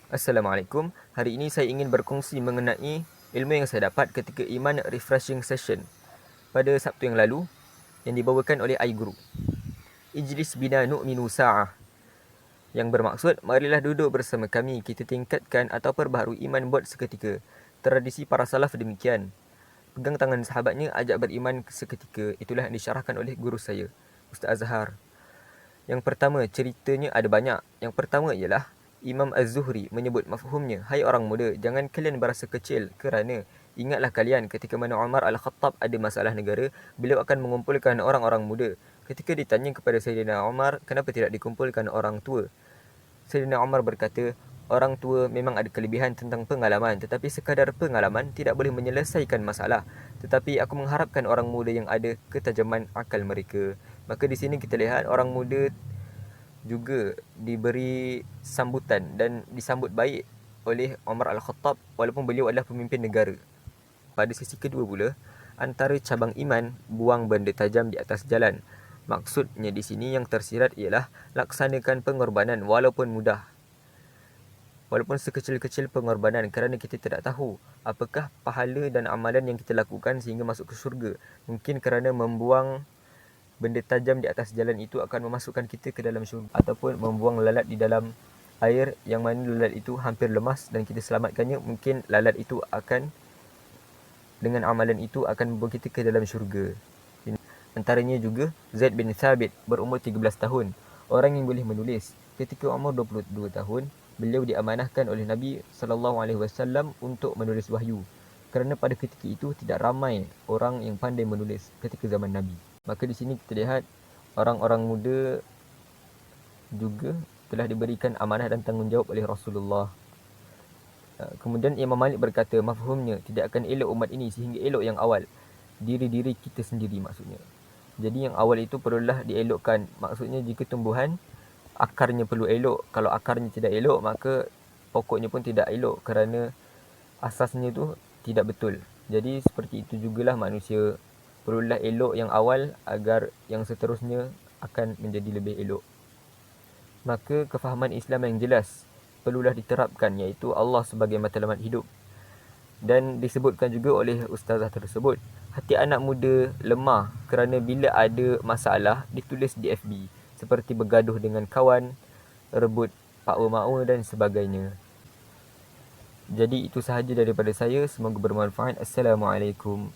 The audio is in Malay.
Assalamualaikum. Hari ini saya ingin berkongsi mengenai ilmu yang saya dapat ketika Iman Refreshing Session pada Sabtu yang lalu yang dibawakan oleh iGuru. Ijlis bina nu'minu sa'ah, yang bermaksud marilah duduk bersama kami, kita tingkatkan atau perbaharui iman buat seketika. Tradisi para salaf demikian. Pegang tangan sahabatnya, ajak beriman seketika. Itulah yang disyarahkan oleh guru saya, Ustaz Azhar. Yang pertama, ceritanya ada banyak. Yang pertama ialah Imam Az-Zuhri menyebut mafhumnya, hai orang muda, jangan kalian berasa kecil kerana ingatlah kalian ketika mana Umar Al-Khattab ada masalah negara, beliau akan mengumpulkan orang-orang muda. Ketika ditanya kepada Sayyidina Umar, kenapa tidak dikumpulkan orang tua? Sayyidina Umar berkata, orang tua memang ada kelebihan tentang pengalaman, tetapi sekadar pengalaman tidak boleh menyelesaikan masalah. Tetapi aku mengharapkan orang muda yang ada ketajaman akal mereka. Maka di sini kita lihat orang muda juga diberi sambutan dan disambut baik oleh Umar Al-Khattab walaupun beliau adalah pemimpin negara. Pada sesi kedua pula, antara cabang iman buang benda tajam di atas jalan. Maksudnya di sini yang tersirat ialah laksanakan pengorbanan walaupun mudah. Walaupun sekecil-kecil pengorbanan, kerana kita tidak tahu apakah pahala dan amalan yang kita lakukan sehingga masuk ke syurga. Mungkin kerana membuang benda tajam di atas jalan itu akan memasukkan kita ke dalam syurga, ataupun membuang lalat di dalam air yang mana lalat itu hampir lemas dan kita selamatkannya, mungkin lalat itu akan, dengan amalan itu akan membawa kita ke dalam syurga. Antaranya juga Zaid bin Thabit berumur 13 tahun, orang yang boleh menulis. Ketika umur 22 tahun, beliau diamanahkan oleh Nabi SAW untuk menulis wahyu. Kerana pada ketika itu tidak ramai orang yang pandai menulis ketika zaman Nabi. Maka di sini kita lihat orang-orang muda juga telah diberikan amanah dan tanggungjawab oleh Rasulullah. Kemudian Imam Malik berkata, mafhumnya tidak akan elok umat ini sehingga elok yang awal, diri-diri kita sendiri maksudnya. Jadi yang awal itu perlulah dielokkan. Maksudnya jika tumbuhan, akarnya perlu elok. Kalau akarnya tidak elok, maka pokoknya pun tidak elok kerana asasnya itu tidak betul. Jadi seperti itu jugalah manusia, perlulah elok yang awal agar yang seterusnya akan menjadi lebih elok. Maka kefahaman Islam yang jelas perlulah diterapkan, iaitu Allah sebagai matlamat hidup. Dan disebutkan juga oleh ustazah tersebut, hati anak muda lemah kerana bila ada masalah ditulis di FB, seperti bergaduh dengan kawan, rebut pakwa-makwa dan sebagainya. Jadi itu sahaja daripada saya, semoga bermanfaat. Assalamualaikum.